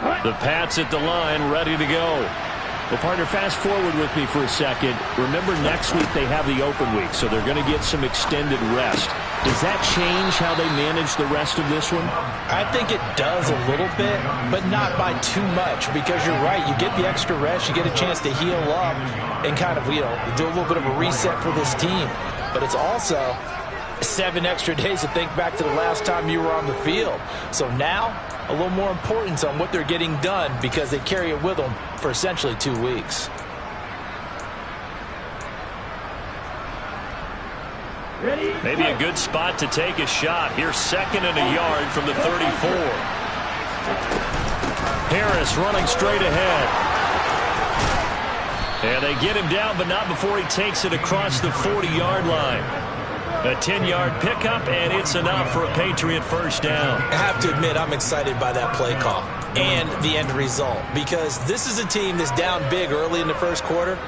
The Pats at the line, ready to go. Well, partner, fast forward with me for a second. Remember, next week they have the open week, so they're going to get some extended rest. Does that change how they manage the rest of this one? I think it does a little bit, but not by too much, because you're right. You get the extra rest. You get a chance to heal up and kind of, do a little bit of a reset for this team. But it's also 7 extra days to think back to the last time you were on the field. So now, a little more importance on what they're getting done because they carry it with them for essentially 2 weeks. Maybe a good spot to take a shot. Here's 2nd and a yard from the 34. Harris running straight ahead. And they get him down, but not before he takes it across the 40-yard line. A 10-yard pickup, and it's enough for a Patriot first down. I have to admit, I'm excited by that play call and the end result, because this is a team that's down big early in the first quarter,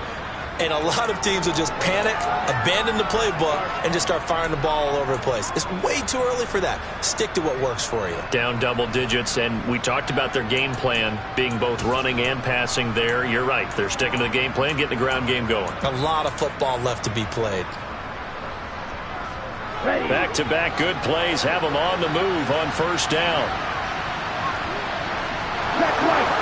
and a lot of teams will just panic, abandon the playbook, and just start firing the ball all over the place. It's way too early for that. Stick to what works for you. Down double digits, and we talked about their game plan being both running and passing there. You're right. They're sticking to the game plan, getting the ground game going. A lot of football left to be played. Back-to-back good plays have them on the move on first down. Back right.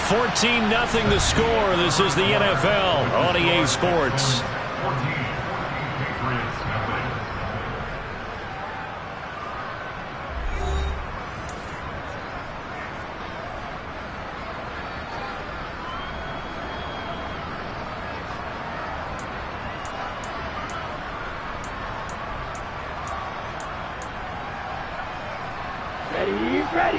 14-0 the score. This is the NFL on EA Sports. Ready.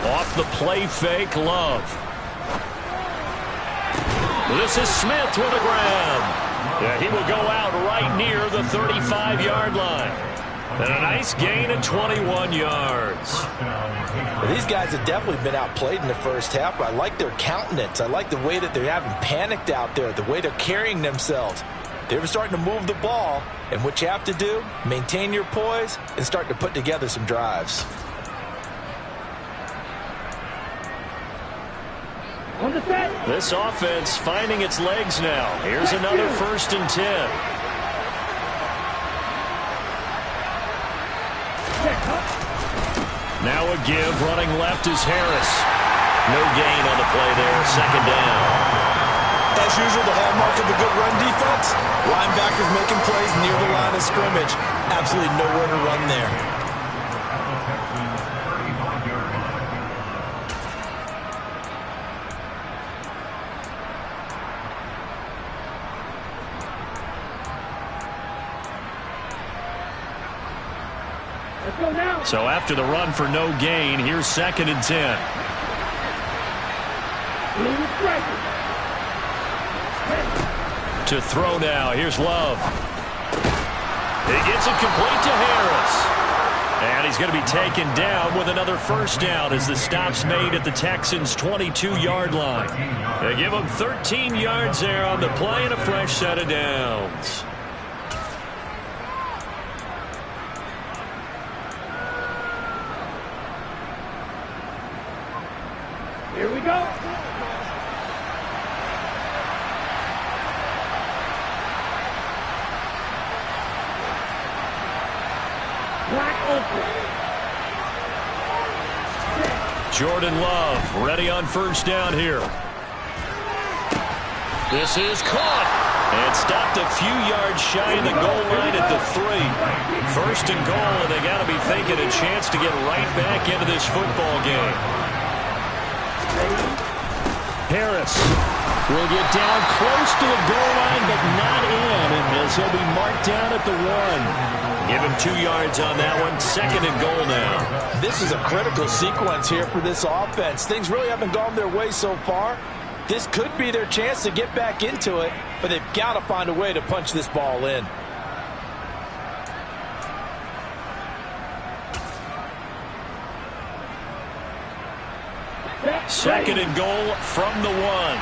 Off the play fake, Love. This is Smith with a grab. Yeah, he will go out right near the 35-yard line. And a nice gain of 21 yards. Well, these guys have definitely been outplayed in the first half, but I like their countenance. I like the way that they're having panicked out there, the way they're carrying themselves. They're starting to move the ball, and what you have to do, maintain your poise and start to put together some drives. This offense finding its legs now. Here's another 1st and 10. Now a give, running left is Harris. No gain on the play there, 2nd down. As usual, the hallmark of a good run defense, linebackers making plays near the line of scrimmage. Absolutely nowhere to run there. So after the run for no gain, here's 2nd and 10. To throw now. Here's Love. He gets it complete to Harris. And he's going to be taken down with another first down as the stop's made at the Texans' 22-yard line. They give him 13 yards there on the play and a fresh set of downs. Here we go. Jordan Love ready on first down here. This is caught and stopped a few yards shy of the goal line at the 3. 1st and goal, and they got to be thinking a chance to get right back into this football game. Harris will get down close to the goal line, but not in, and as he'll be marked down at the 1. Give him 2 yards on that one. 2nd and goal now. This is a critical sequence here for this offense. Things really haven't gone their way so far. This could be their chance to get back into it, but they've got to find a way to punch this ball in. Second and goal from the 1.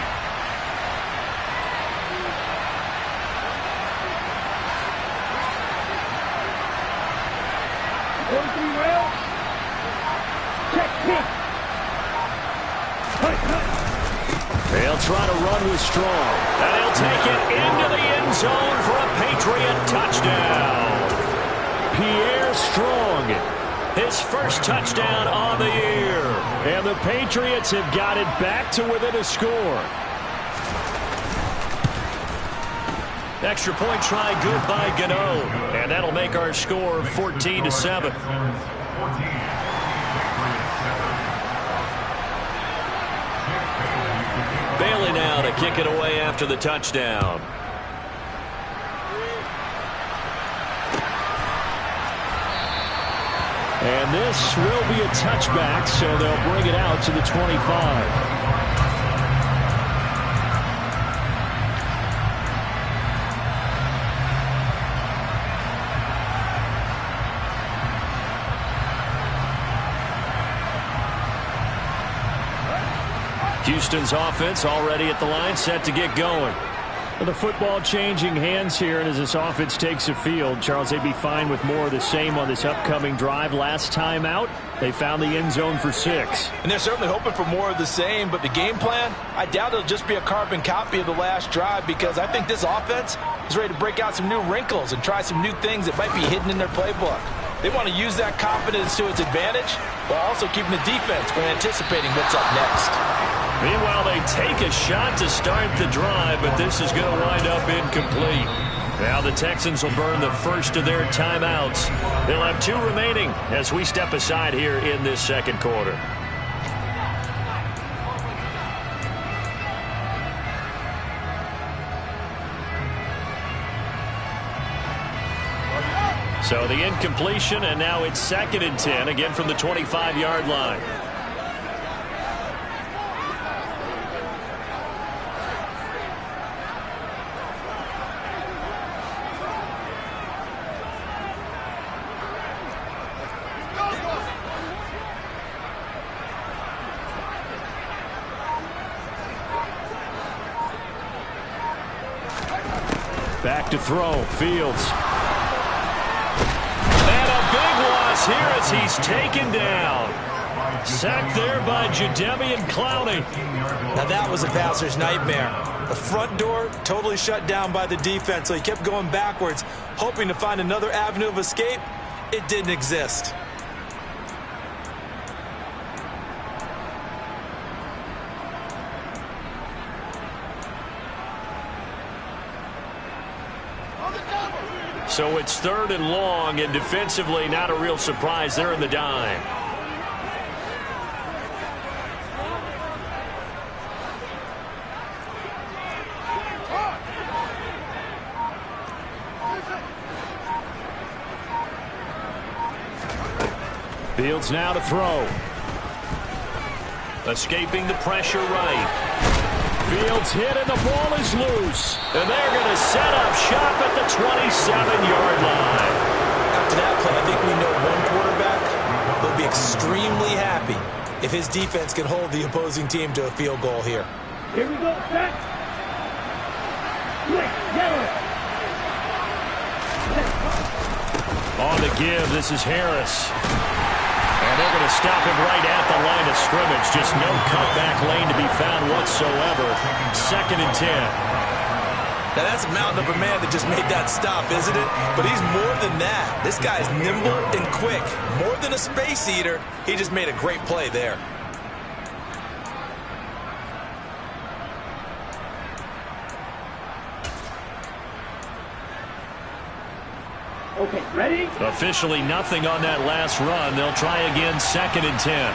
They'll try to run with Strong. And he'll take it into the end zone for a Patriot touchdown. Pierre Strong, his first touchdown on the year. And the Patriots have got it back to within a score. Extra point try good by Gano. And that'll make our score 14-7. Bailey now to kick it away after the touchdown. And this will be a touchback, so they'll bring it out to the 25. Houston's offense already at the line, set to get going. The football changing hands here, and as this offense takes the field, Charles, they'd be fine with more of the same on this upcoming drive. Last time out, they found the end zone for 6. And they're certainly hoping for more of the same, but the game plan, I doubt it'll just be a carbon copy of the last drive, because I think this offense is ready to break out some new wrinkles and try some new things that might be hidden in their playbook. They want to use that confidence to its advantage while also keeping the defense from anticipating what's up next. Meanwhile, they take a shot to start the drive, but this is going to wind up incomplete. Now the Texans will burn the first of their timeouts. They'll have 2 remaining as we step aside here in this second quarter. So the incompletion, and now it's 2nd and 10, again from the 25-yard line. Back to throw, Fields. And a big loss here as he's taken down. Sacked there by Jadeveon Clowney. Now that was a passer's nightmare. The front door totally shut down by the defense, so he kept going backwards, hoping to find another avenue of escape. It didn't exist. So it's 3rd and long, and defensively not a real surprise. They're in the dime. Fields now to throw. Escaping the pressure right. Fields hit and the ball is loose. And they're going to set up shop at the 27-yard line. After that play, I think we know one quarterback will be extremely happy if his defense can hold the opposing team to a field goal here. Here we go, set. Quick, yellow. On the give, this is Harris. And they're going to stop him right at the line of scrimmage. Just no cutback lane to be found whatsoever. 2nd and 10. Now that's a mountain of a man that just made that stop, isn't it? But he's more than that. This guy's nimble and quick. More than a space eater. He just made a great play there. Okay, ready? Officially nothing on that last run. They'll try again, 2nd and 10.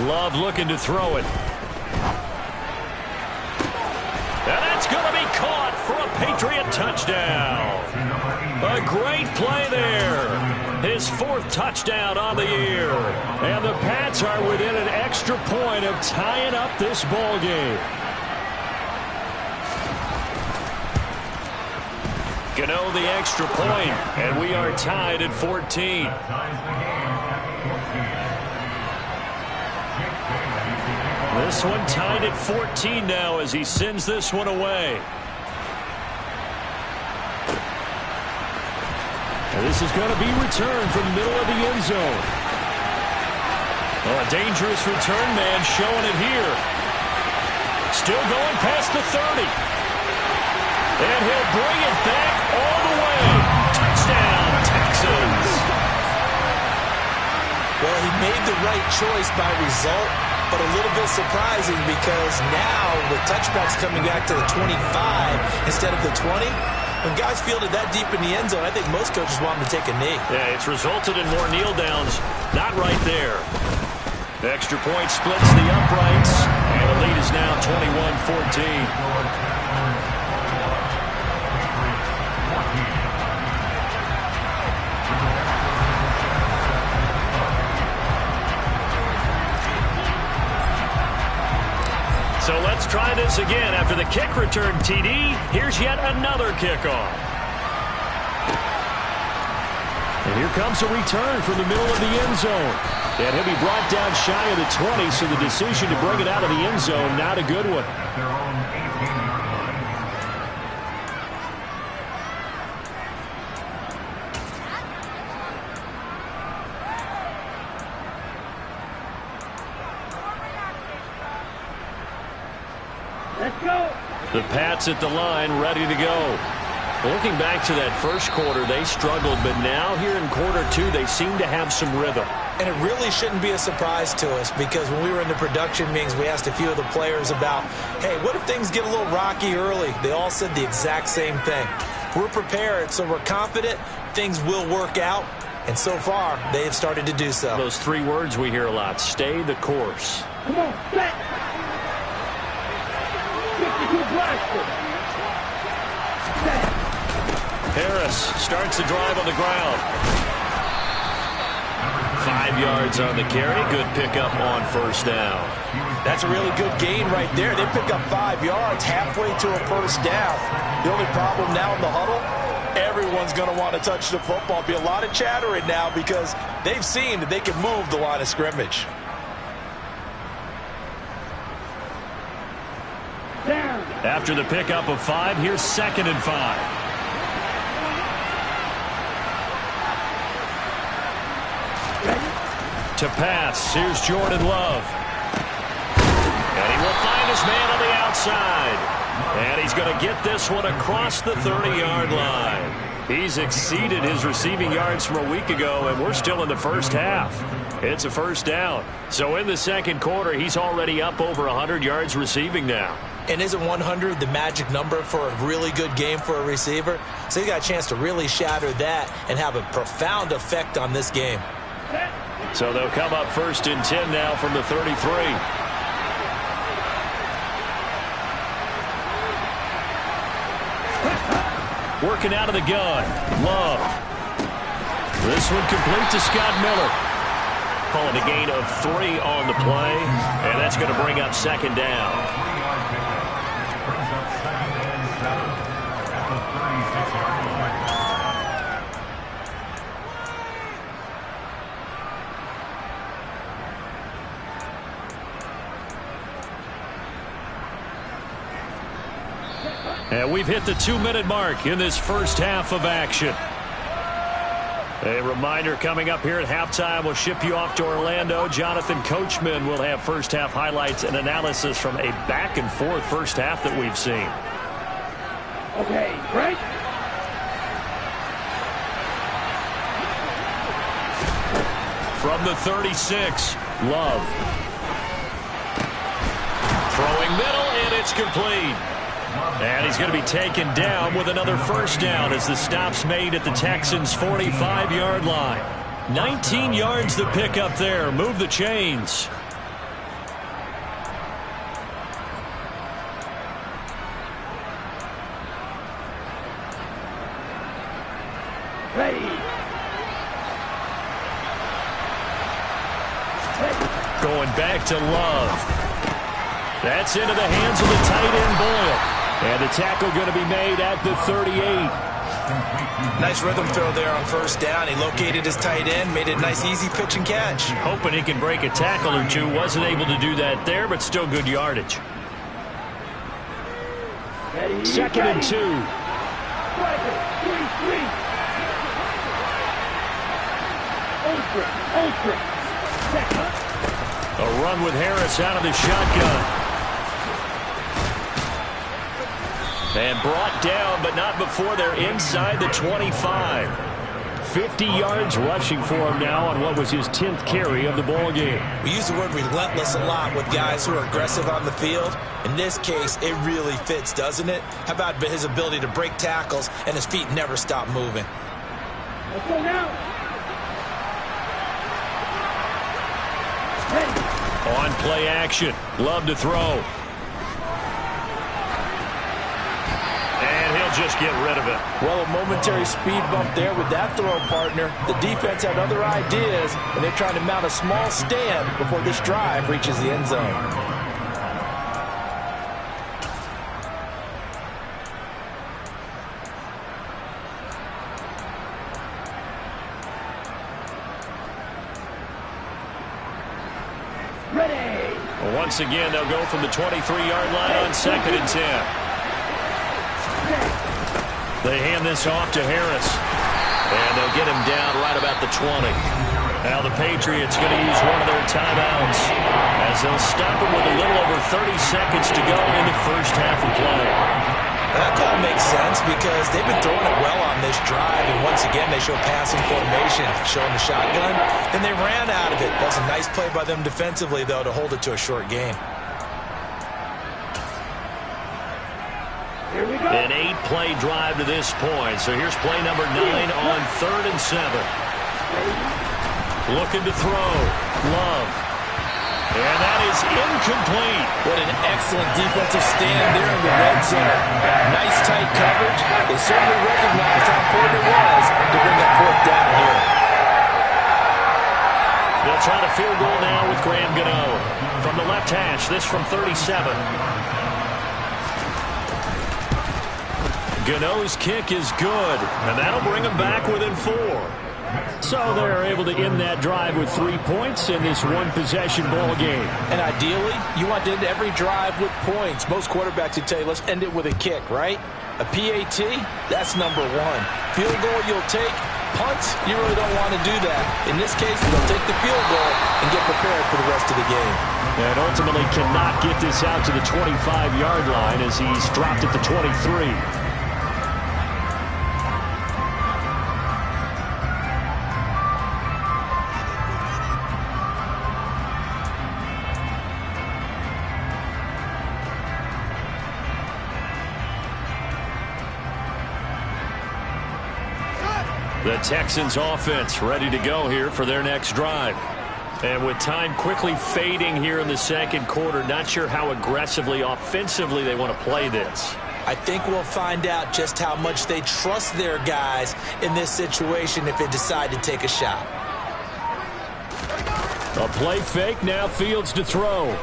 Love looking to throw it. And that's going to be caught for a Patriot touchdown. A great play there. His 4th touchdown on the year. And the Pats are within an extra point of tying up this ball game. Gano the extra point, and we are tied at 14. This one tied at 14 now as he sends this one away. And this is going to be returned from the middle of the end zone. Oh, a dangerous return man showing it here. Still going past the 30. And he'll bring it back all the way. Touchdown, Texans. Well, he made the right choice by result, but a little bit surprising because now with touchbacks coming back to the 25 instead of the 20, when guys fielded that deep in the end zone, I think most coaches want them to take a knee. Yeah, it's resulted in more kneel downs. Not right there. The extra point splits the uprights, and the lead is now 21-14. So let's try this again. After the kick return TD, here's yet another kickoff. And here comes a return from the middle of the end zone. And he'll be brought down shy of the 20, so the decision to bring it out of the end zone, not a good one. Let's go. The Pats at the line, ready to go. Looking back to that first quarter, they struggled, but now here in quarter two, they seem to have some rhythm. And it really shouldn't be a surprise to us because when we were in the production meetings, we asked a few of the players about, hey, what if things get a little rocky early? They all said the exact same thing. We're prepared, so we're confident things will work out. And so far, they have started to do so. Those three words we hear a lot, stay the course. Come on, set. 52 blaster. Set. Harris starts the drive on the ground. 5 yards on the carry. Good pickup on first down. That's a really good gain right there. They pick up 5 yards halfway to a first down. The only problem now in the huddle, everyone's going to want to touch the football. Be a lot of chattering now because they've seen that they can move the line of scrimmage. Down. After the pickup of 5, here's 2nd and 5. To pass, here's Jordan Love. And he will find his man on the outside. And he's going to get this one across the 30-yard line. He's exceeded his receiving yards from a week ago, and we're still in the first half. It's a first down. So in the second quarter, he's already up over 100 yards receiving now. And isn't 100 the magic number for a really good game for a receiver? So he's got a chance to really shatter that and have a profound effect on this game. So they'll come up 1st and 10 now from the 33. Working out of the gun. Love. This one complete to Scott Miller. Calling a gain of 3 on the play. And that's going to bring up 2nd down. And we've hit the 2-minute mark in this first half of action. A reminder coming up here at halftime, we'll ship you off to Orlando. Jonathan Coachman will have first half highlights and analysis from a back-and-forth first half that we've seen. Okay, break. From the 36, Love. Throwing middle, and it's complete. And he's going to be taken down with another first down as the stop's made at the Texans' 45-yard line. 19 yards to pick up there. Move the chains. Ready. Going back to Love. That's into the hands of the tight end Boyle. And the tackle going to be made at the 38. Nice rhythm throw there on first down. He located his tight end, made it a nice easy pitch and catch. Hoping he can break a tackle or two. Wasn't able to do that there, but still good yardage. Ready, 2nd and 2. Striker, 3-3. Ultra. Second. A run with Harris out of the shotgun. And brought down, but not before they're inside the 25. 50 yards rushing for him now on what was his 10th carry of the ball game. We use the word relentless a lot with guys who are aggressive on the field. In this case, it really fits, doesn't it? How about his ability to break tackles and his feet never stop moving? Let's go now. Ready. On play action. Love to throw. And he'll just get rid of it. Well, a momentary speed bump there with that throw, partner. The defense had other ideas, and they're trying to mount a small stand before this drive reaches the end zone. Once again, they'll go from the 23-yard line on 2nd and 10. They hand this off to Harris. And they'll get him down right about the 20. Now the Patriots going to use one of their timeouts as they'll stop him with a little over 30 seconds to go in the first half of play. That call makes sense because they've been throwing it well on this drive, and once again they show passing formation, showing the shotgun. Then they ran out of it. That was a nice play by them defensively, though, to hold it to a short gain. Here we go. An 8-play drive to this point. So here's play number 9 on 3rd and 7. Looking to throw. Love. And that is incomplete. What an excellent defensive stand there in the red zone. Nice tight coverage. They certainly recognized how important it was to bring that 4th down here. They'll try the field goal now with Graham Gano. From the left hash, this from 37. Gano's kick is good, and that'll bring them back within 4. So they're able to end that drive with 3 points in this one-possession ball game. And ideally, you want to end every drive with points. Most quarterbacks would tell you, let's end it with a kick, right? A PAT, that's number 1. Field goal you'll take. Punts, you really don't want to do that. In this case, they'll take the field goal and get prepared for the rest of the game. And ultimately cannot get this out to the 25-yard line as he's dropped at the 23. The Texans offense ready to go here for their next drive. And with time quickly fading here in the second quarter, not sure how aggressively, offensively they want to play this. I think we'll find out just how much they trust their guys in this situation if they decide to take a shot. A play fake, now Fields to throw.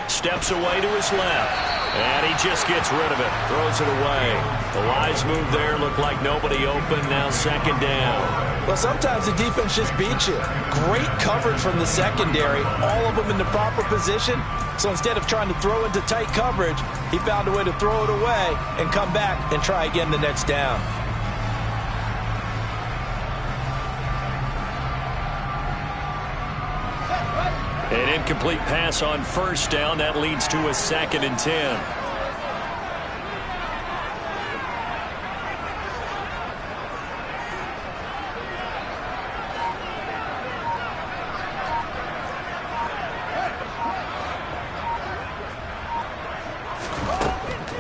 Steps away to his left. And he just gets rid of it. Throws it away. The wise move there. Looked like nobody open. Now 2nd down. Well, sometimes the defense just beats you. Great coverage from the secondary. All of them in the proper position. So instead of trying to throw into tight coverage, he found a way to throw it away and come back and try again the next down. An incomplete pass on 1st down. That leads to a 2nd and 10.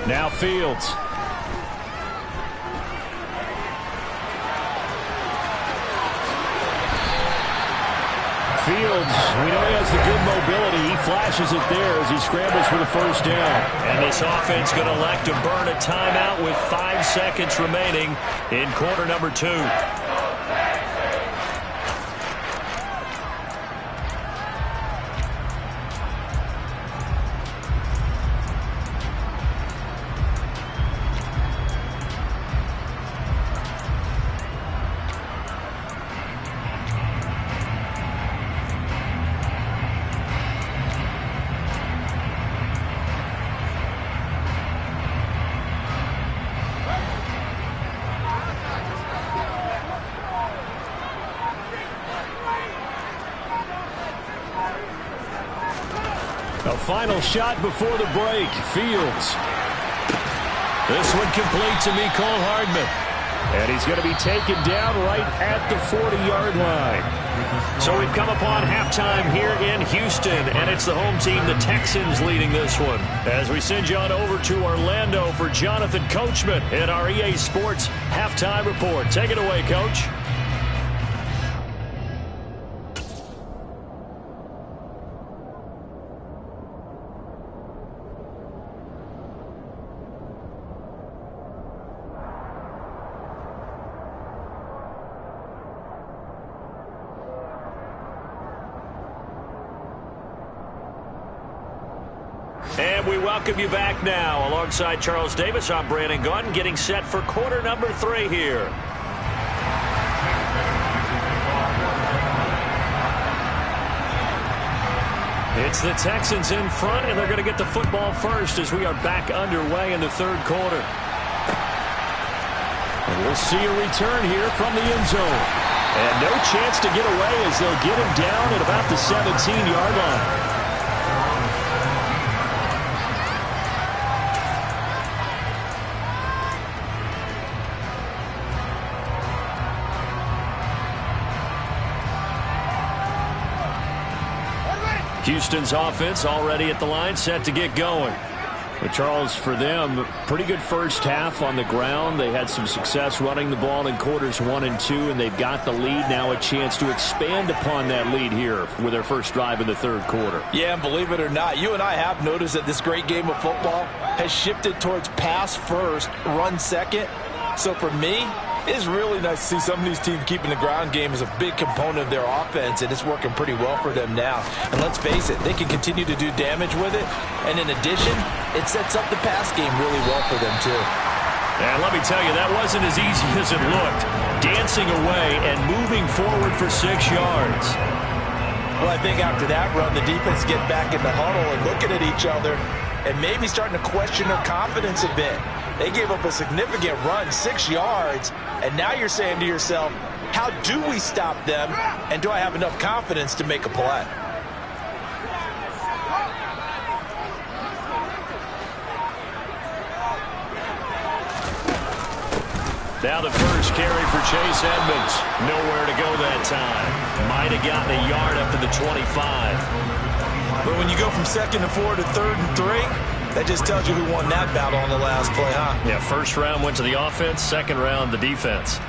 Now Fields. Fields, we know he has the good mobility. He flashes it there as he scrambles for the 1st down. And this offense going to elect to burn a timeout with 5 seconds remaining in quarter number 2. final shot before the break. Fields. This one complete to Mecole Hardman. And he's going to be taken down right at the 40-yard line. So we've come upon halftime here in Houston, and it's the home team, the Texans, leading this one. As we send you on over to Orlando for Jonathan Coachman in our EA Sports halftime report. Take it away, Coach. And we welcome you back now. Alongside Charles Davis, I'm Brandon Gaudin, getting set for quarter number 3 here. It's the Texans in front, and they're going to get the football first as we are back underway in the third quarter. And we'll see a return here from the end zone. And no chance to get away as they'll get him down at about the 17-yard line. Houston's offense already at the line, set to get going. But Charles, for them, pretty good first half on the ground. They had some success running the ball in quarters 1 and 2, and they've got the lead now, a chance to expand upon that lead here with their first drive in the third quarter. Yeah, and believe it or not, you and I have noticed that this great game of football has shifted towards pass first, run second. So for me, it's really nice to see some of these teams keeping the ground game as a big component of their offense, and it's working pretty well for them now. And let's face it, they can continue to do damage with it. And in addition, it sets up the pass game really well for them, too. And let me tell you, that wasn't as easy as it looked. Dancing away and moving forward for 6 yards. Well, I think after that run, the defense get back in the huddle and looking at each other and maybe starting to question their confidence a bit. They gave up a significant run, 6 yards, and now you're saying to yourself, how do we stop them, and do I have enough confidence to make a play? Now the first carry for Chase Edmonds. Nowhere to go that time. Might have gotten a yard up to the 25. But when you go from 2nd to 4 to 3rd and 3, that just tells you who won that battle on the last play, huh? Yeah, first round went to the offense, second round the defense.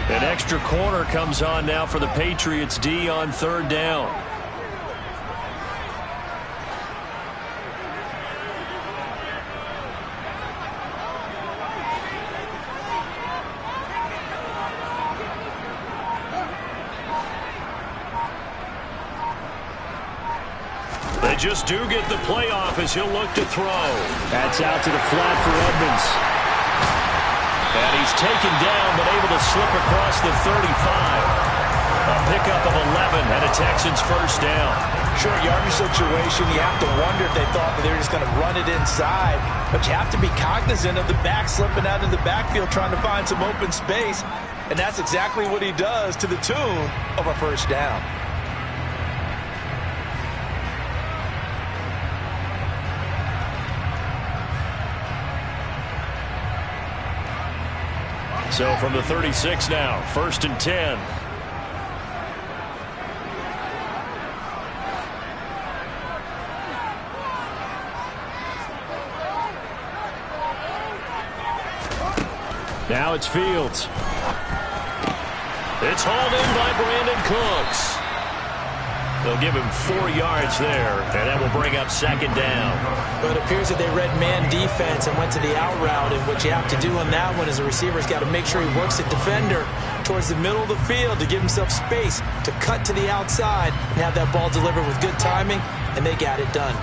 An extra corner comes on now for the Patriots D on 3rd down. They just do get the play off as he'll look to throw. That's out to the flat for Edmonds. And he's taken down but able to slip across the 35. A pickup of 11 and a Texans first down. Short yardage situation, you have to wonder if they thought that they were just going to run it inside. But you have to be cognizant of the back slipping out of the backfield trying to find some open space. And that's exactly what he does to the tune of a first down. So from the 36 now, 1st and 10. Now it's Fields. It's hauled in by Brandon Cooks. They'll give him 4 yards there, and that will bring up 2nd down. But it appears that they read man defense and went to the out route, and what you have to do on that one is the receiver's got to make sure he works the defender towards the middle of the field to give himself space to cut to the outside and have that ball delivered with good timing, and they got it done.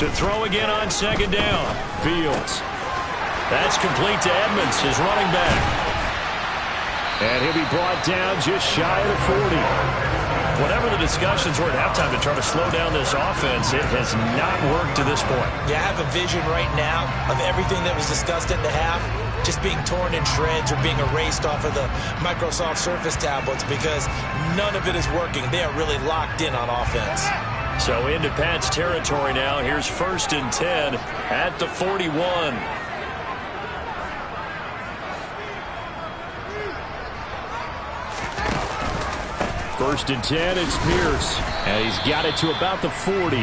To throw again on 2nd down. Fields. That's complete to Edmonds, his running back. And he'll be brought down just shy of the 40. Whatever the discussions were at halftime to try to slow down this offense, it has not worked to this point. Yeah, I have a vision right now of everything that was discussed at the half just being torn in shreds or being erased off of the Microsoft Surface tablets because none of it is working. They are really locked in on offense. So into Pat's territory now. Here's 1st and 10 at the 41. First and 10, it's Pierce. And he's got it to about the 40.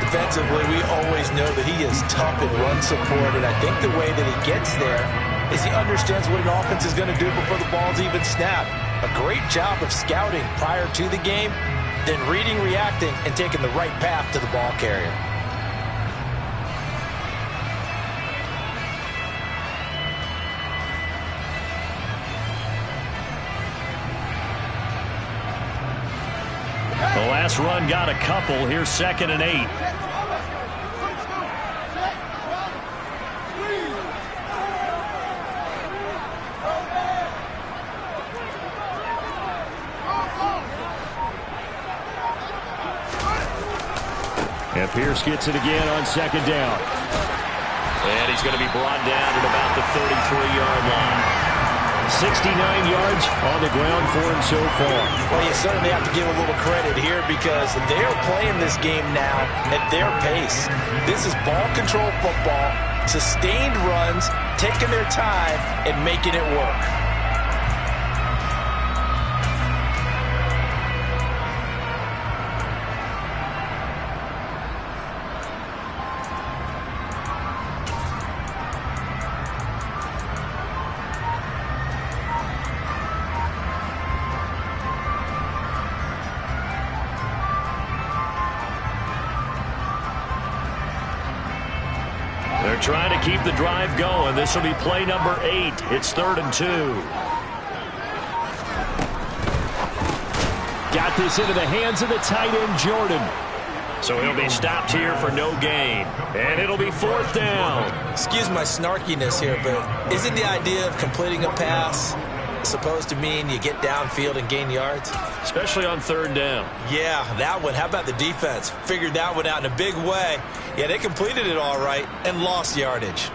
Defensively, we always know that he is tough in run support, and I think the way that he gets there is he understands what an offense is going to do before the ball's even snapped. A great job of scouting prior to the game, then reading, reacting, and taking the right path to the ball carrier. The last run got a couple. Here's 2nd and 8. And Pierce gets it again on 2nd down. And he's going to be brought down at about the 33-yard line. 69 yards on the ground for him so far. Well, you certainly have to give a little credit here because they're playing this game now at their pace. This is ball control football, sustained runs, taking their time, and making it work. They're trying to keep the drive going. This will be play number 8. It's 3rd and 2. Got this into the hands of the tight end, Jordan. So he'll be stopped here for no gain. And it'll be 4th down. Excuse my snarkiness here, but isn't the idea of completing a pass supposed to mean you get downfield and gain yards? Especially on 3rd down. Yeah, that one. How about the defense? Figured that one out in a big way. Yeah, they completed it all right and lost yardage.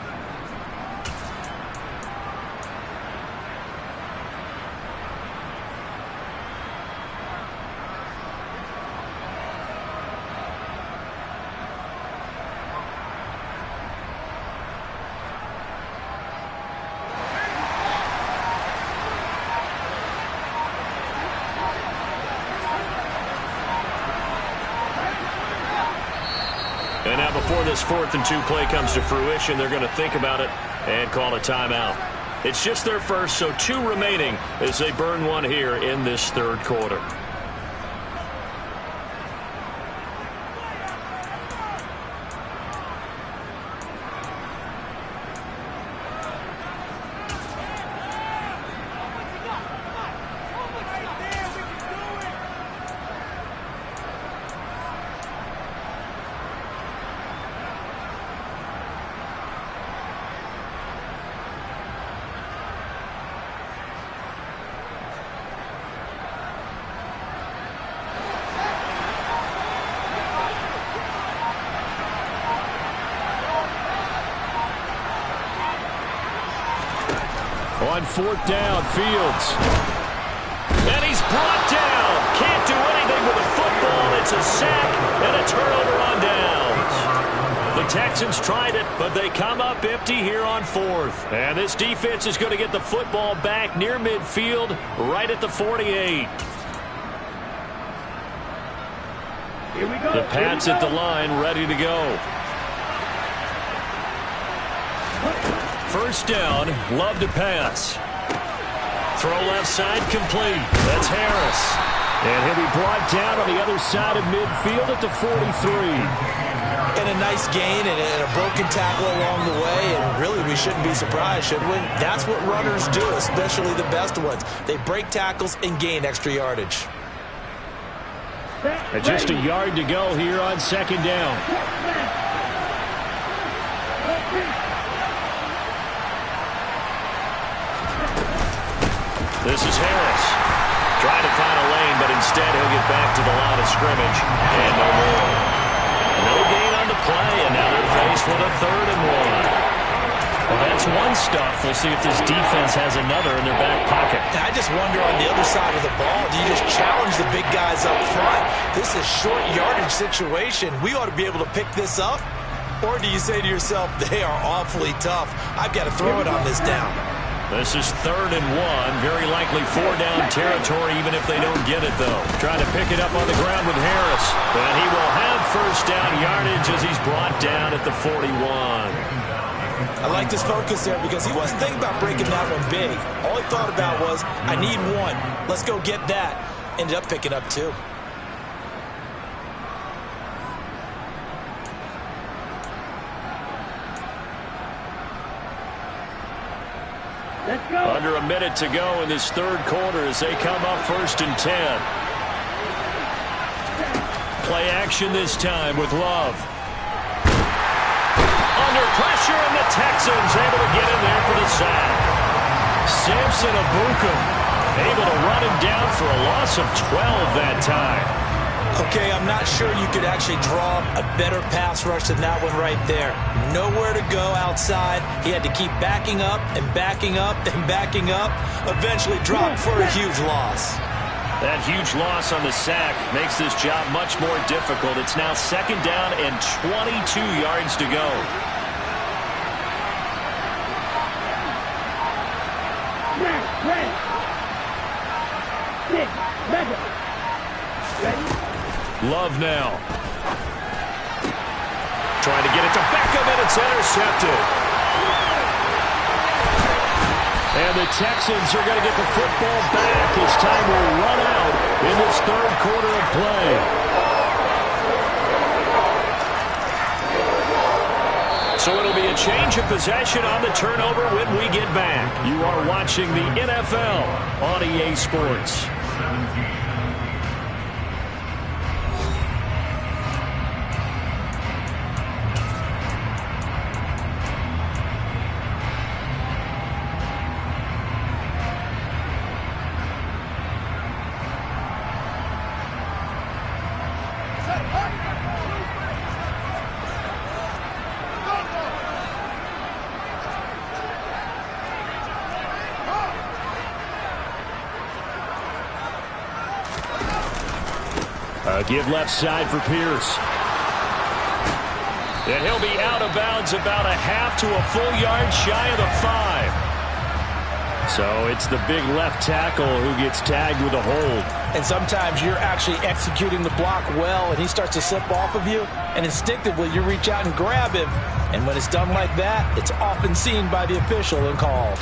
And now before this 4th and 2 play comes to fruition, they're going to think about it and call a timeout. It's just their first, so 2 remaining as they burn one here in this 3rd quarter. On 4th down, Fields. And he's brought down. Can't do anything with the football. It's a sack and a turnover on downs. The Texans tried it, but they come up empty here on 4th. And this defense is going to get the football back near midfield, right at the 48. Here we go. The Pats at the line, ready to go. 1st down, Love to pass. Throw left side, complete. That's Harris. And he'll be brought down on the other side of midfield at the 43. And a nice gain and a broken tackle along the way, and really we shouldn't be surprised, should we? That's what runners do, especially the best ones. They break tackles and gain extra yardage. And just a yard to go here on 2nd down. This is Harris. Trying to find a lane, but instead he'll get back to the line of scrimmage. And no more. No gain on the play, and now they're faced with a 3rd and 1. Well, that's one stuff. We'll see if this defense has another in their back pocket. I just wonder on the other side of the ball, do you just challenge the big guys up front? This is a short yardage situation. We ought to be able to pick this up. Or do you say to yourself, they are awfully tough. I've got to throw it on this down. This is 3rd and 1. Very likely 4-down territory, even if they don't get it, though. Trying to pick it up on the ground with Harris. And he will have 1st down yardage as he's brought down at the 41. I like this focus there because he wasn't thinking about breaking that one big. All he thought about was, I need 1. Let's go get that. Ended up picking up 2. Let's go. Under a minute to go in this 3rd quarter as they come up 1st and 10. Play action this time with Love. Under pressure, and the Texans able to get in there for the sack. Samson Abukum able to run him down for a loss of 12 that time. Okay, I'm not sure you could actually draw a better pass rush than that one right there. Nowhere to go outside. He had to keep backing up and backing up and backing up. Eventually dropped for a huge loss. That huge loss on the sack makes this job much more difficult. It's now 2nd down and 22 yards to go. Love now. Trying to get it to Beckham, and it's intercepted. And the Texans are going to get the football back as time will run out in this 3rd quarter of play. So it'll be a change of possession on the turnover when we get back. You are watching the NFL on EA Sports. Give left side for Pierce. And he'll be out of bounds about a half to a full yard shy of the 5. So it's the big left tackle who gets tagged with a hold. And sometimes you're actually executing the block well, and he starts to slip off of you, and instinctively you reach out and grab him. And when it's done like that, it's often seen by the official and called.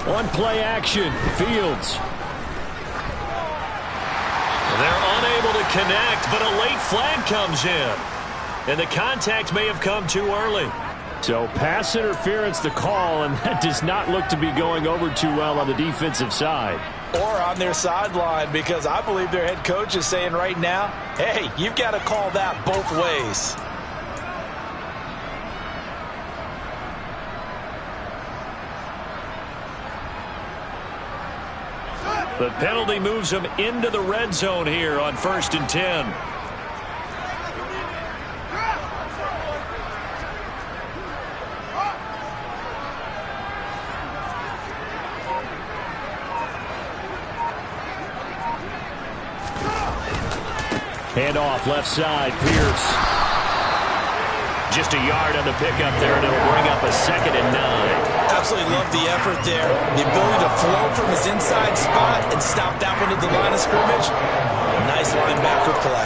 On play action, Fields. They're unable to connect, but a late flag comes in. And the contact may have come too early. So pass interference the call, and that does not look to be going over too well on the defensive side. Or on their sideline, because I believe their head coach is saying right now, hey, you've got to call that both ways. The penalty moves them into the red zone here on 1st and 10. Hand off left side, Pierce. Just a yard on the pickup there, and it'll bring up a 2nd and 9. Absolutely love the effort there. The ability to flow from his inside spot and stop that one at the line of scrimmage. Nice linebacker play.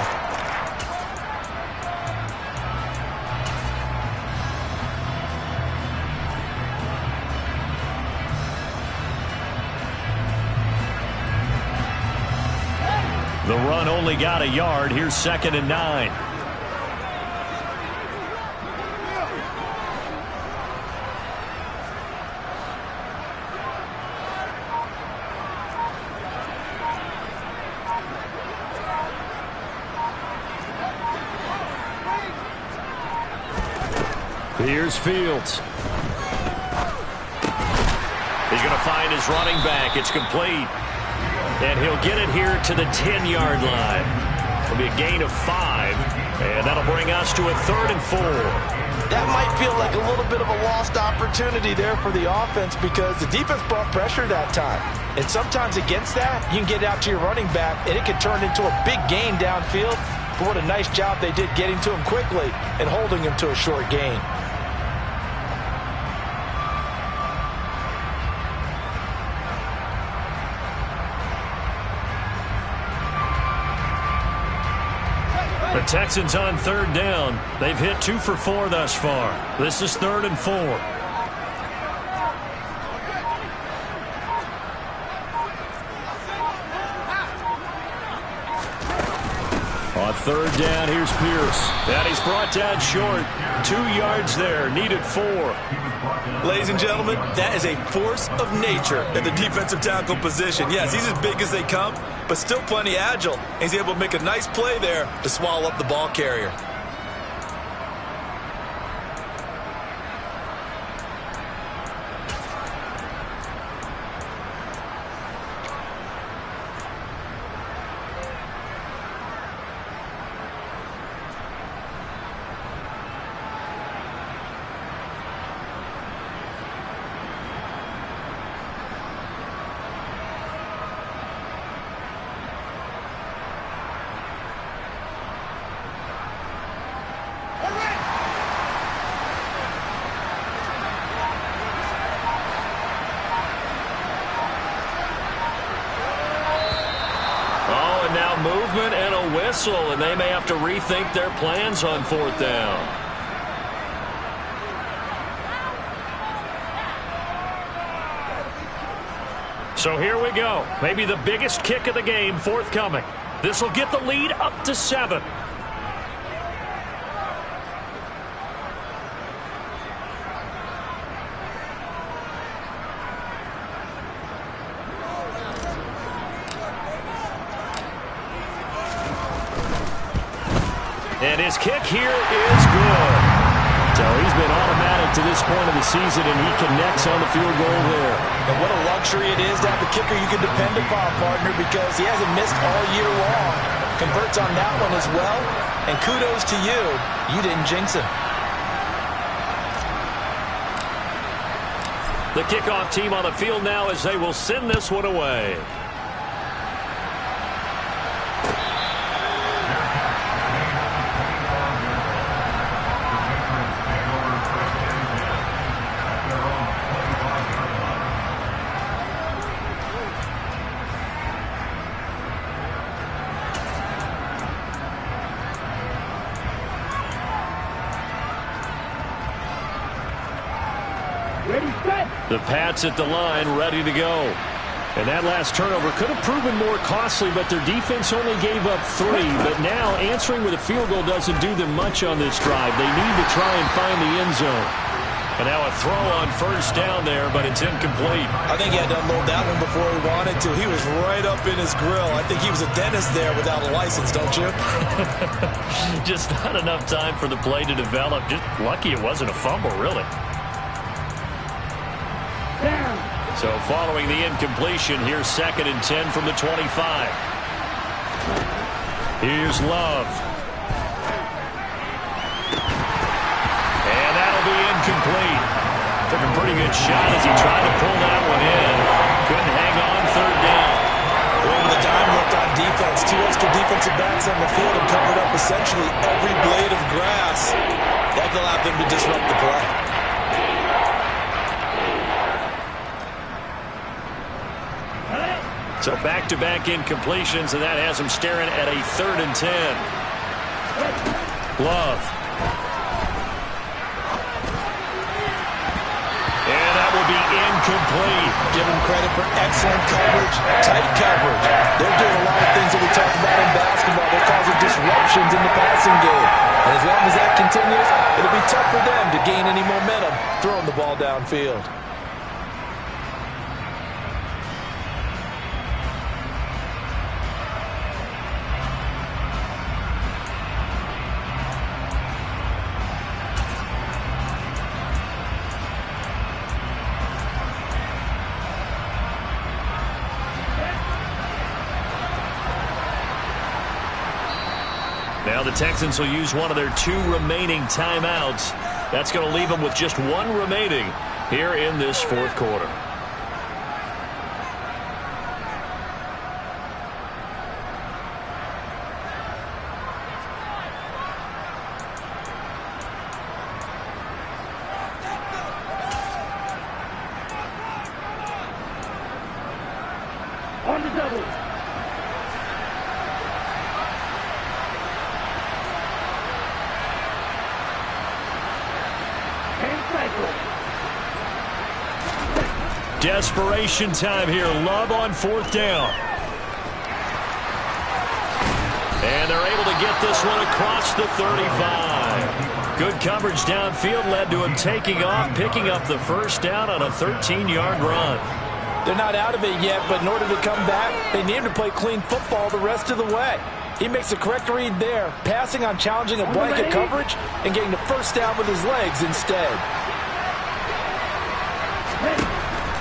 The run only got a yard. Here's 2nd and 9. Here's Fields. He's going to find his running back. It's complete. And he'll get it here to the 10-yard line. It'll be a gain of 5. And that'll bring us to a 3rd and 4. That might feel like a little bit of a lost opportunity there for the offense because the defense brought pressure that time. And sometimes against that, you can get out to your running back, and it can turn into a big gain downfield. But what a nice job they did getting to him quickly and holding him to a short gain. The Texans on 3rd down. They've hit 2 for 4 thus far. This is 3rd and 4. On 3rd down, here's Pierce. And he's brought down short. 2 yards there, needed 4. Ladies and gentlemen, that is a force of nature at the defensive tackle position. Yes, he's as big as they come, but still plenty agile. And he's able to make a nice play there to swallow up the ball carrier. Movement and a whistle, and they may have to rethink their plans on 4th down. So here we go. Maybe the biggest kick of the game forthcoming. This will get the lead up to 7. And his kick here is good. So he's been automatic to this point of the season, and he connects on the field goal there. And what a luxury it is to have a kicker you can depend upon, partner, because he hasn't missed all year long. Converts on that one as well. And kudos to you. You didn't jinx him. The kickoff team on the field now as they will send this one away. The Pats at the line, ready to go. And that last turnover could have proven more costly, but their defense only gave up 3. But now answering with a field goal doesn't do them much on this drive. They need to try and find the end zone. And now a throw on 1st down there, but it's incomplete. I think he had to unload that one before he wanted to. He was right up in his grill. I think he was a dentist there without a license, don't you? Just not enough time for the play to develop. Just lucky it wasn't a fumble, really. So following the incompletion, here's 2nd and 10 from the 25. Here's Love. And that'll be incomplete. Took a pretty good shot as he tried to pull that one in. Couldn't hang on 3rd down. When the dime looked on defense, 2 extra defensive backs on the field and covered up essentially every blade of grass. That allowed them to disrupt the play. So back-to-back incompletions, and that has him staring at a 3rd and 10. Love. And that will be incomplete. Give them credit for excellent coverage, tight coverage. They're doing a lot of things that we talked about in basketball. They're causing disruptions in the passing game. And as long as that continues, it'll be tough for them to gain any momentum throwing the ball downfield. Now the Texans will use one of their 2 remaining timeouts. That's going to leave them with just 1 remaining here in this 4th quarter. On the double. Desperation time here. Love on 4th down. And they're able to get this one across the 35. Good coverage downfield led to him taking off, picking up the 1st down on a 13-yard run. They're not out of it yet, but in order to come back, they need to play clean football the rest of the way. He makes a correct read there, passing on challenging a blanket coverage and getting the 1st down with his legs instead.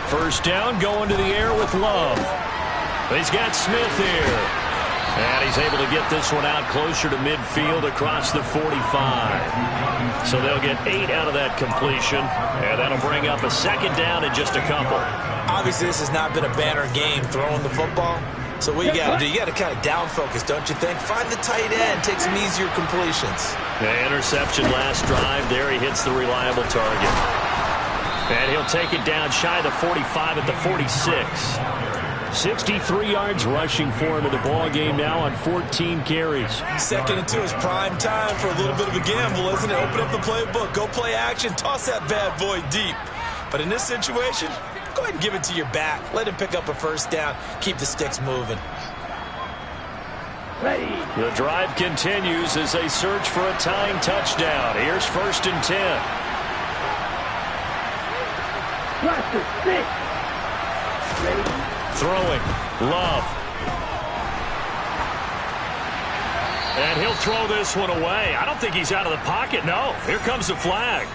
1st down, going to the air with Love. He's got Smith here. And he's able to get this one out closer to midfield across the 45. So they'll get 8 out of that completion. And that'll bring up a 2nd down in just a couple. Obviously, this has not been a banner game throwing the football. So what you got to do, you got to kind of down focus, don't you think? Find the tight end, take some easier completions. The interception last drive. There he hits the reliable target. And he'll take it down shy of the 45 at the 46. 63 yards rushing for him in the ball game now on 14 carries. 2nd and 2 is prime time for a little bit of a gamble, isn't it? Open up the playbook, go play action, toss that bad boy deep. But in this situation, go ahead and give it to your back. Let him pick up a 1st down. Keep the sticks moving. Ready. The drive continues as they search for a tying touchdown. Here's 1st and 10. Cluster 6. Ready. Throwing. Love. And he'll throw this one away. I don't think he's out of the pocket. No. Here comes the flag.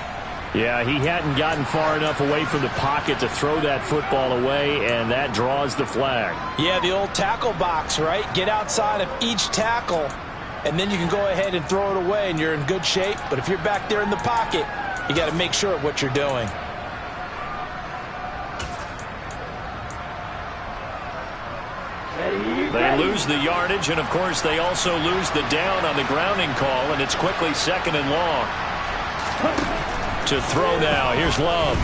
Yeah, he hadn't gotten far enough away from the pocket to throw that football away, and that draws the flag. Yeah, the old tackle box, right? Get outside of each tackle, and then you can go ahead and throw it away, and you're in good shape. But if you're back there in the pocket, you got to make sure of what you're doing. They lose the yardage, and, of course, they also lose the down on the grounding call, and it's quickly 2nd and long. To throw now. Here's Love.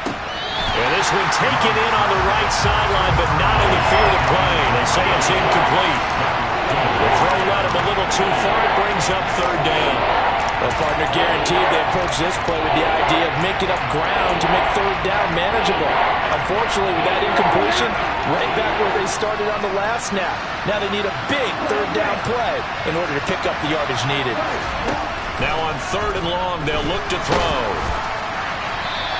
And this one taken in on the right sideline, but not in the field of play. They say it's incomplete. The throw led him a little too far. It brings up 3rd down. Well, partner, guaranteed they approach this play with the idea of making up ground to make 3rd down manageable. Unfortunately, with that incompletion, right back where they started on the last snap. Now they need a big 3rd down play in order to pick up the yardage needed. Now on 3rd and long, they'll look to throw.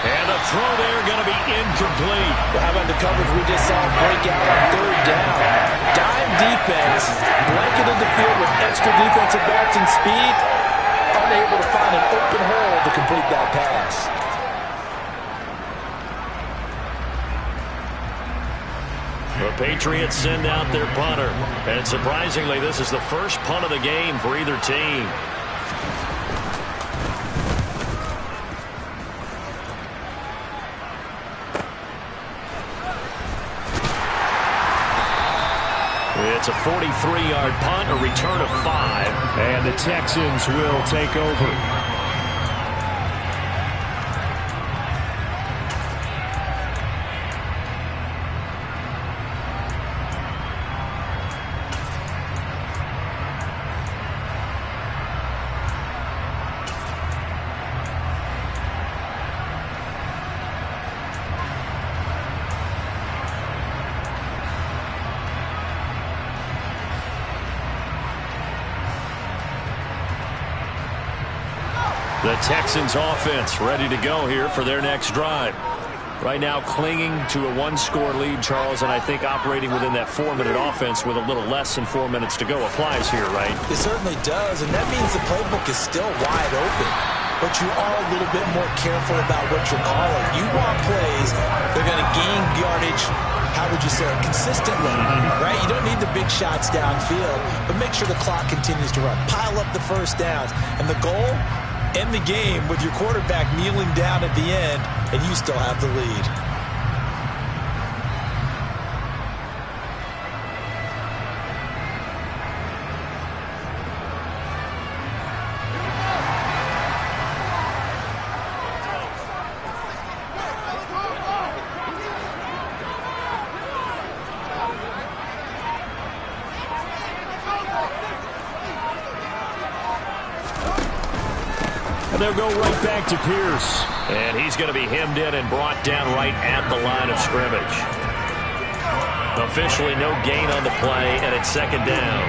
And the throw there going to be incomplete. Well, how about the coverage we just saw break out on 3rd down? Dime defense, blanketed the field with extra defensive backs and speed, unable to find an open hole to complete that pass. The Patriots send out their punter. And surprisingly, this is the first punt of the game for either team. It's a 43-yard punt, a return of 5. And the Texans will take over. The Texans offense ready to go here for their next drive. Right now clinging to a one-score lead, Charles, and I think operating within that 4-minute offense with a little less than 4 minutes to go applies here, right? It certainly does, and that means the playbook is still wide open. But you are a little bit more careful about what you're calling. You want plays, they're going to gain yardage, how would you say, consistently, right? You don't need the big shots downfield, but make sure the clock continues to run. Pile up the first downs, and the goal, end the game with your quarterback kneeling down at the end, and you still have the lead. They'll go right back to Pierce. And he's going to be hemmed in and brought down right at the line of scrimmage. Officially no gain on the play, and it's second down.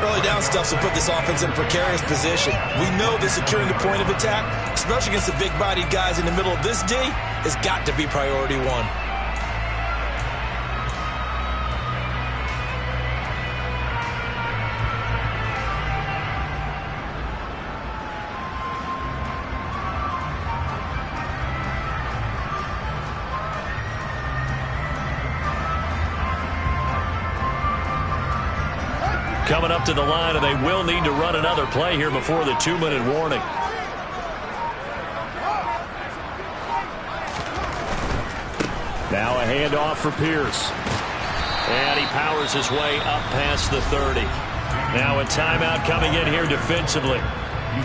Early down stuff will put this offense in a precarious position. We know that securing the point of attack, especially against the big-bodied guys in the middle of this D, has got to be priority one. Coming up to the line, and they will need to run another play here before the 2-minute warning. Now a handoff for Pierce. And he powers his way up past the 30. Now a timeout coming in here defensively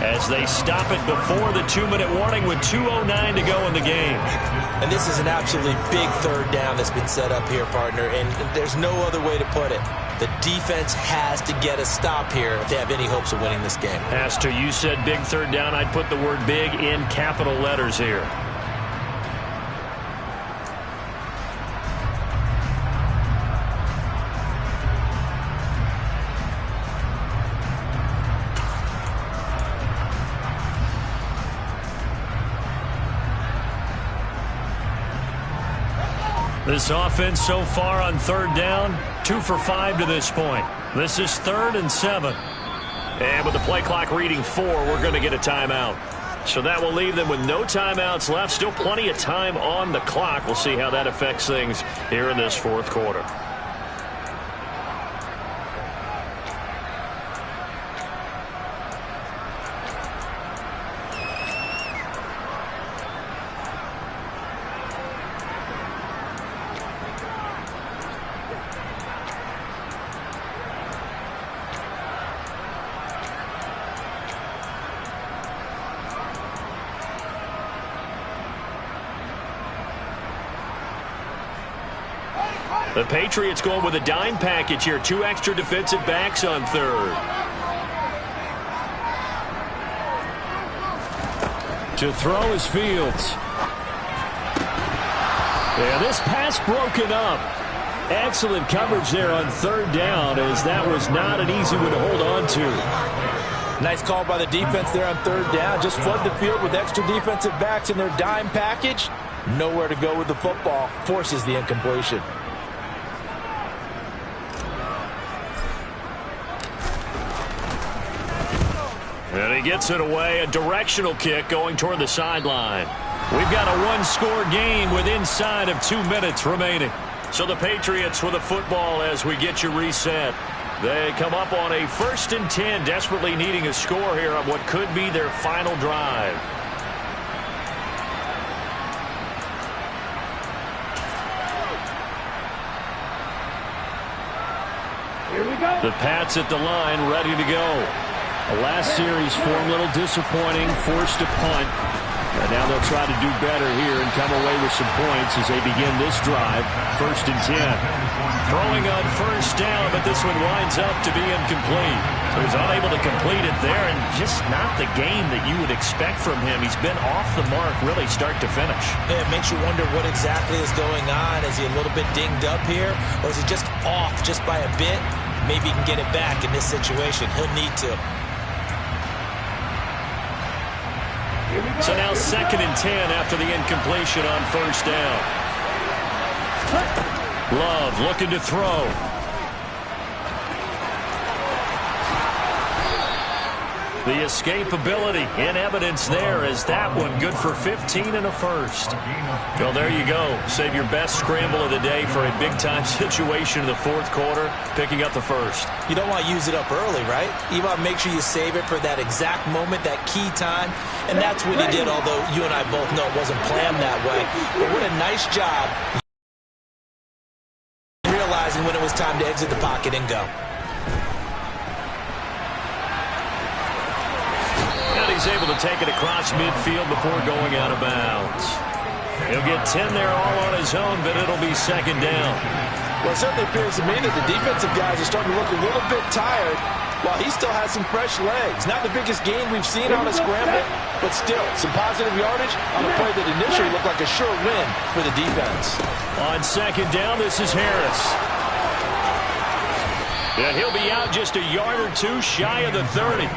as they stop it before the 2-minute warning with 2:09 to go in the game. And this is an absolutely big third down that's been set up here, partner, and there's no other way to put it. The defense has to get a stop here if they have any hopes of winning this game. As to you said big third down, I'd put the word big in capital letters here. This offense so far on third down, 2 for 5 to this point. This is 3rd and 7. And with the play clock reading 4, we're going to get a timeout. So that will leave them with no timeouts left. Still plenty of time on the clock. We'll see how that affects things here in this fourth quarter. The Patriots going with a dime package here. 2 extra defensive backs on third. To throw is Fields. Yeah, this pass broken up. Excellent coverage there on third down, as that was not an easy one to hold on to. Nice call by the defense there on third down. Just flood the field with extra defensive backs in their dime package. Nowhere to go with the football. Forces the incompletion. And he gets it away. A directional kick going toward the sideline. We've got a one-score game with inside of 2 minutes remaining. So the Patriots with a football as we get you reset. They come up on a 1st and 10, desperately needing a score here on what could be their final drive. Here we go. The Pats at the line, ready to go. The last series for a little disappointing, forced to punt. And now they'll try to do better here and come away with some points as they begin this drive. 1st and 10. Throwing on first down, but this one winds up to be incomplete. So he's unable to complete it there, and just not the game that you would expect from him. He's been off the mark really start to finish. Yeah, it makes you wonder what exactly is going on. Is he a little bit dinged up here, or is he just off just by a bit? Maybe he can get it back in this situation. He'll need to. So now 2nd and 10 after the incompletion on 1st down. Love looking to throw. The escapability in evidence there as that one good for 15 and a first. Well, there you go. Save your best scramble of the day for a big-time situation in the 4th quarter, picking up the first. You don't want to use it up early, right? You want to make sure you save it for that exact moment, that key time, and that's what he did, although you and I both know it wasn't planned that way. But what a nice job realizing when it was time to exit the pocket and go. He's able to take it across midfield before going out of bounds. He'll get 10 there all on his own, but it'll be 2nd down. Well, it certainly appears to me that the defensive guys are starting to look a little bit tired while he still has some fresh legs. Not the biggest gain we've seen on a scramble, but still some positive yardage on a play that initially looked like a sure win for the defense. On 2nd down, this is Harris. And he'll be out just a yard or two shy of the 30.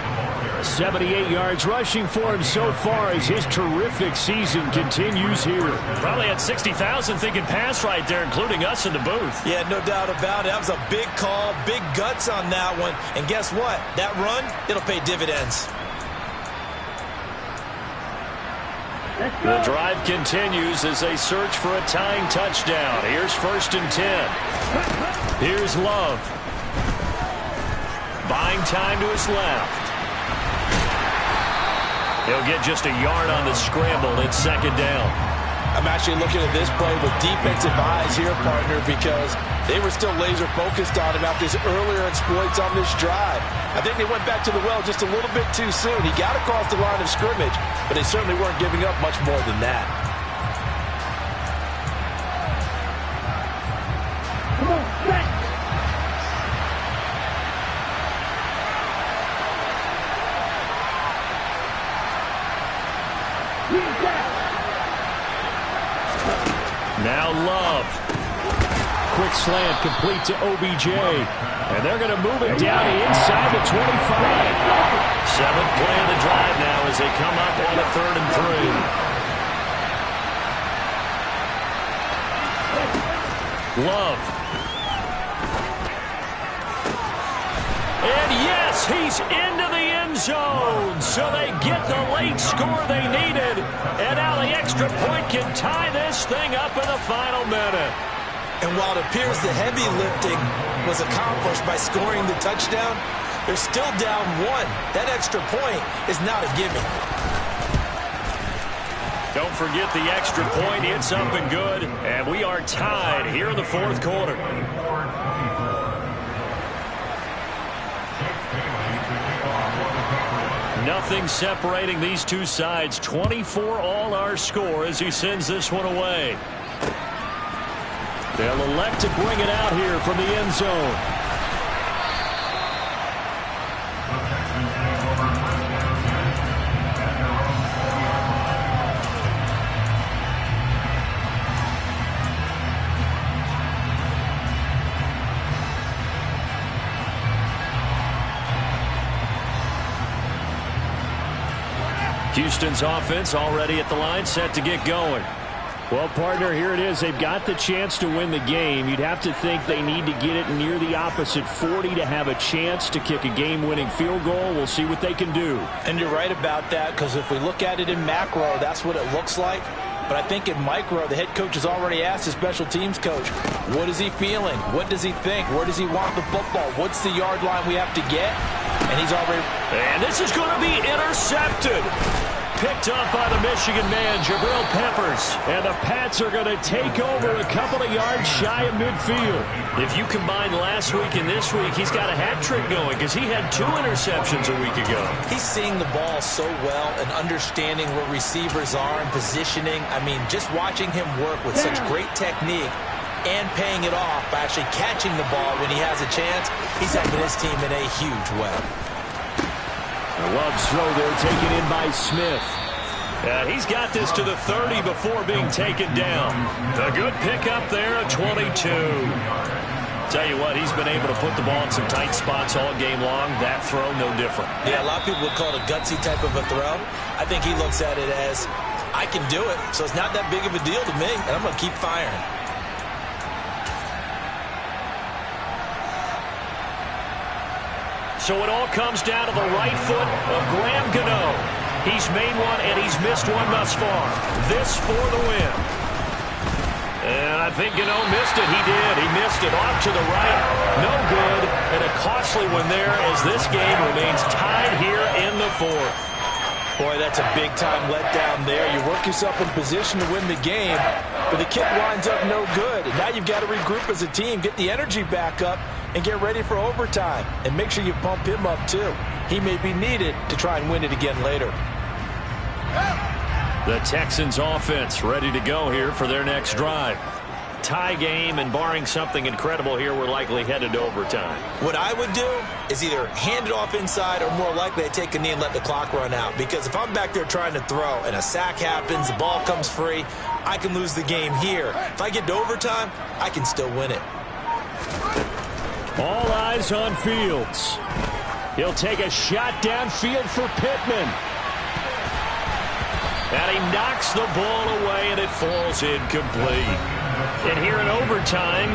78 yards rushing for him so far as his terrific season continues here. Probably had 60,000 thinking pass right there, including us in the booth. Yeah, no doubt about it. That was a big call, big guts on that one. And guess what? That run, it'll pay dividends. The drive continues as they search for a tying touchdown. Here's 1st and 10. Here's Love. Buying time to his left. He'll get just a yard on the scramble. It's 2nd down. I'm actually looking at this play with defensive eyes here, partner, because they were still laser focused on him after his earlier exploits on this drive. I think they went back to the well just a little bit too soon. He got across the line of scrimmage, but they certainly weren't giving up much more than that. Come on, set. Now Love. Quick slant complete to OBJ. And they're going to move it down inside the 25. 7th play of the drive now as they come up on a 3rd and 3. Love. And yes, he's into the end zone. So they get the late score they needed. And now the extra point can tie this thing up in the final minute. And while it appears the heavy lifting was accomplished by scoring the touchdown, they're still down 1. That extra point is not a gimme. Don't forget the extra point. It's up and good. And we are tied here in the 4th quarter. Nothing separating these two sides. 24 all our score as he sends this one away. They'll elect to bring it out here from the end zone. Houston's offense already at the line, set to get going. Well, partner, here it is. They've got the chance to win the game. You'd have to think they need to get it near the opposite 40 to have a chance to kick a game-winning field goal. We'll see what they can do. And you're right about that, because if we look at it in macro, that's what it looks like. But I think in micro, the head coach has already asked the special teams coach, what is he feeling? What does he think? Where does he want the football? What's the yard line we have to get? And he's already... And this is going to be intercepted. Picked up by the Michigan man, Jabril Peppers. And the Pats are going to take over a couple of yards shy of midfield. If you combine last week and this week, he's got a hat trick going because he had 2 interceptions a week ago. He's seeing the ball so well and understanding where receivers are and positioning. I mean, just watching him work with such great technique and paying it off by actually catching the ball when he has a chance, he's helping his team in a huge way. Love's throw there taken in by Smith. He's got this to the 30 before being taken down. A good pickup there, a 22. Tell you what, he's been able to put the ball in some tight spots all game long. That throw, no different. Yeah, a lot of people would call it a gutsy type of a throw. I think he looks at it as, I can do it, so it's not that big of a deal to me, and I'm going to keep firing. So it all comes down to the right foot of Graham Gano. He's made one, and he's missed one thus far. This for the win. And I think Gano missed it. He did. He missed it off to the right. No good. And a costly one there as this game remains tied here in the fourth. Boy, that's a big-time letdown there. You work yourself in position to win the game, but the kick winds up no good. And now you've got to regroup as a team, get the energy back up, and get ready for overtime. And make sure you pump him up, too. He may be needed to try and win it again later. The Texans offense ready to go here for their next drive. Tie game, and barring something incredible here, we're likely headed to overtime. What I would do is either hand it off inside or more likely I take a knee and let the clock run out. Because if I'm back there trying to throw and a sack happens, the ball comes free, I can lose the game here. If I get to overtime, I can still win it. All eyes on Fields. He'll take a shot downfield for Pittman. And he knocks the ball away, and it falls incomplete. And here in overtime,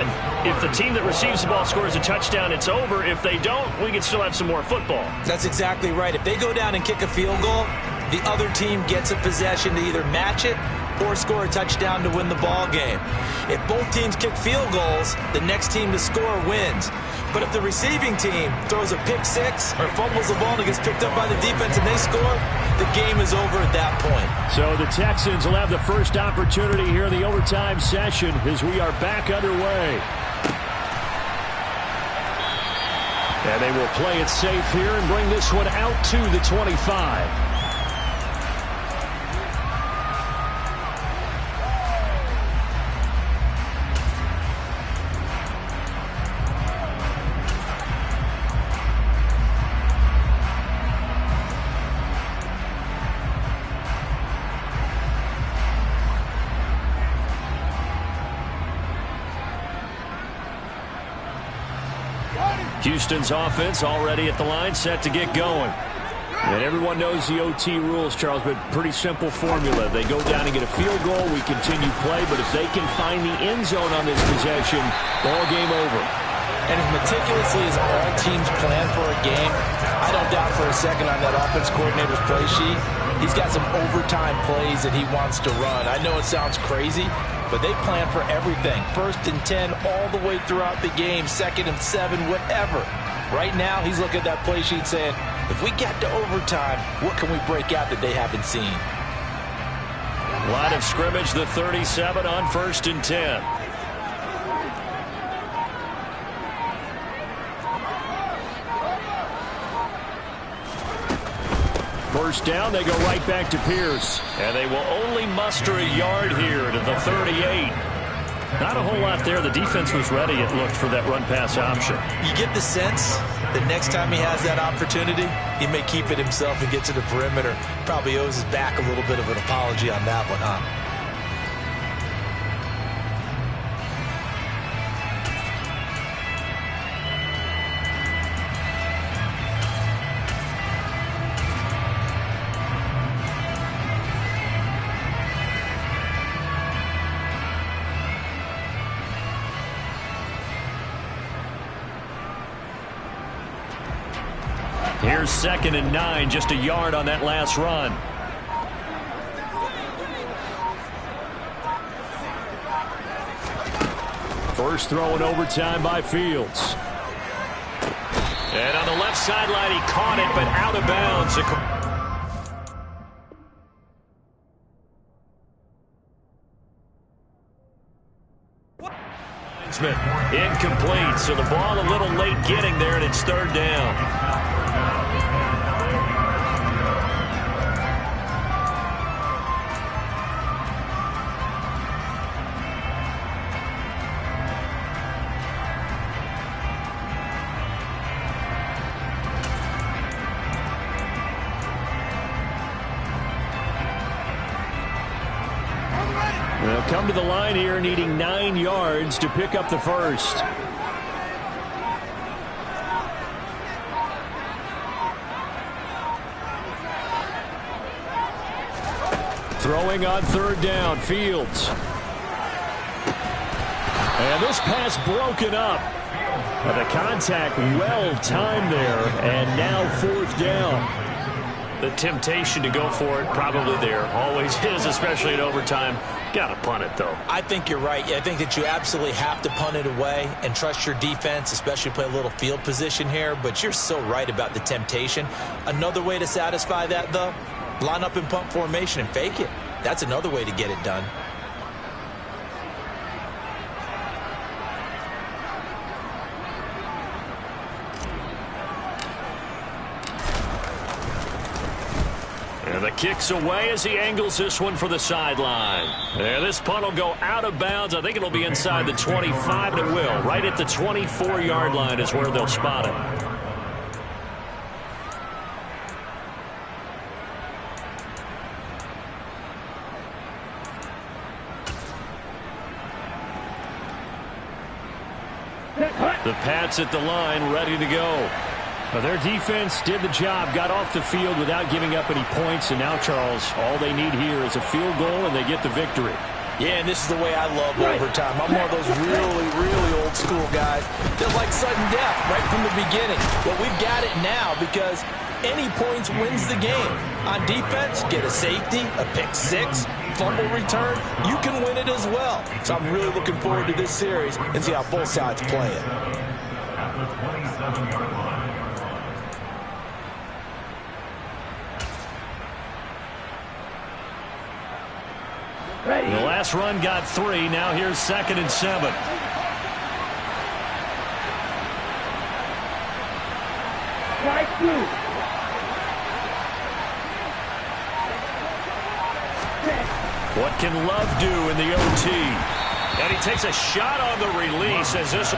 if the team that receives the ball scores a touchdown, it's over. If they don't, we can still have some more football. That's exactly right. If they go down and kick a field goal, the other team gets a possession to either match it or score a touchdown to win the ball game. If both teams kick field goals, the next team to score wins. But if the receiving team throws a pick six or fumbles the ball and it gets picked up by the defense and they score, the game is over at that point. So the Texans will have the first opportunity here in the overtime session as we are back underway. And they will play it safe here and bring this one out to the 25. Houston's offense already at the line, set to get going. And everyone knows the OT rules, Charles, but pretty simple formula. They go down and get a field goal, we continue play, but if they can find the end zone on this possession, ball game over. And as meticulously as all teams plan for a game, I don't doubt for a second on that offense coordinator's play sheet, he's got some overtime plays that he wants to run. I know it sounds crazy, but they plan for everything. 1st and 10 all the way throughout the game, 2nd and 7, whatever. Right now, he's looking at that play sheet saying, if we get to overtime, what can we break out that they haven't seen? Line of scrimmage, the 37 on 1st and 10. First down, they go right back to Pierce. And they will only muster a yard here to the 38. Not a whole lot there. The defense was ready, it looked, for that run-pass option. You get the sense that next time he has that opportunity, he may keep it himself and get to the perimeter. Probably owes his back a little bit of an apology on that one, huh? Here's 2nd and 9, just a yard on that last run. First throw in overtime by Fields. And on the left sideline, he caught it, but out of bounds. Incomplete, so the ball a little late getting there, and it's 3rd down. They'll come to the line here needing 9 yards to pick up the first. Throwing on third down, Fields. And this pass broken up. The contact well timed there, and now fourth down. The temptation to go for it probably there. Always is, especially in overtime. Got to punt it, though. I think you're right. I think that you absolutely have to punt it away and trust your defense, especially play a little field position here. But you're so right about the temptation. Another way to satisfy that, though, line up in punt formation and fake it. That's another way to get it done. And the kick's away as he angles this one for the sideline. And this punt will go out of bounds. I think it'll be inside the 25, and it will. Right at the 24-yard line is where they'll spot it. The Pats at the line, ready to go. Well, their defense did the job, got off the field without giving up any points, and now, Charles, all they need here is a field goal, and they get the victory. Yeah, and this is the way I love overtime. I'm one of those really, really old school guys that like sudden death right from the beginning. But we've got it now because any points wins the game. On defense, get a safety, a pick six, fumble return, you can win it as well. So I'm really looking forward to this series and see how both sides play it. The last run got 3. Now here's 2nd and 7. Strike two. What can Love do in the OT? And he takes a shot on the release as this...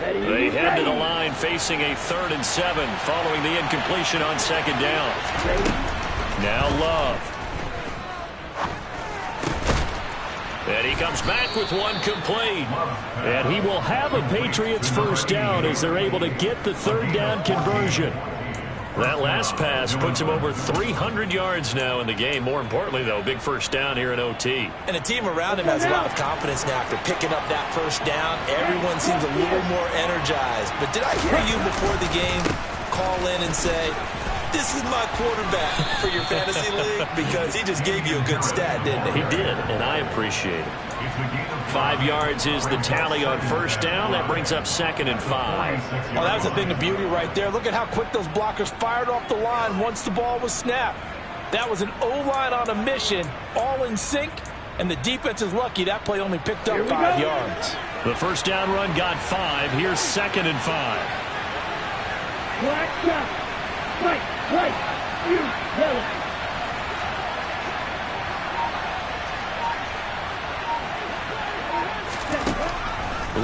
They head to the line facing a 3rd and 7 following the incompletion on 2nd down. Now Love. And he comes back with one complete. And he will have a Patriots first down as they're able to get the 3rd down conversion. That last pass puts him over 300 yards now in the game. More importantly, though, big first down here in OT. And the team around him has a lot of confidence now after picking up that first down. Everyone seems a little more energized. But did I hear you before the game call in and say, this is my quarterback for your fantasy league? Because he just gave you a good stat, didn't he? He did, and I appreciate it. 5 yards is the tally on first down. That brings up 2nd and 5. Well, that was a thing of beauty right there. Look at how quick those blockers fired off the line once the ball was snapped. That was an O-line on a mission, all in sync, and the defense is lucky that play only picked up 5 yards. The first down run got 5. Here's 2nd and 5. Black shot. White, you, yellow.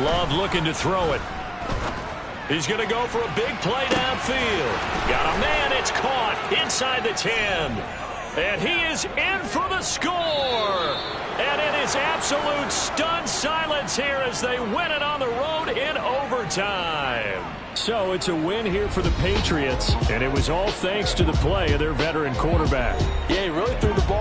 Love looking to throw it. He's going to go for a big play downfield. Got a man. It's caught inside the 10. And he is in for the score. And it is absolute stunned silence here as they win it on the road in overtime. So it's a win here for the Patriots, and it was all thanks to the play of their veteran quarterback. Yeah, he really threw the ball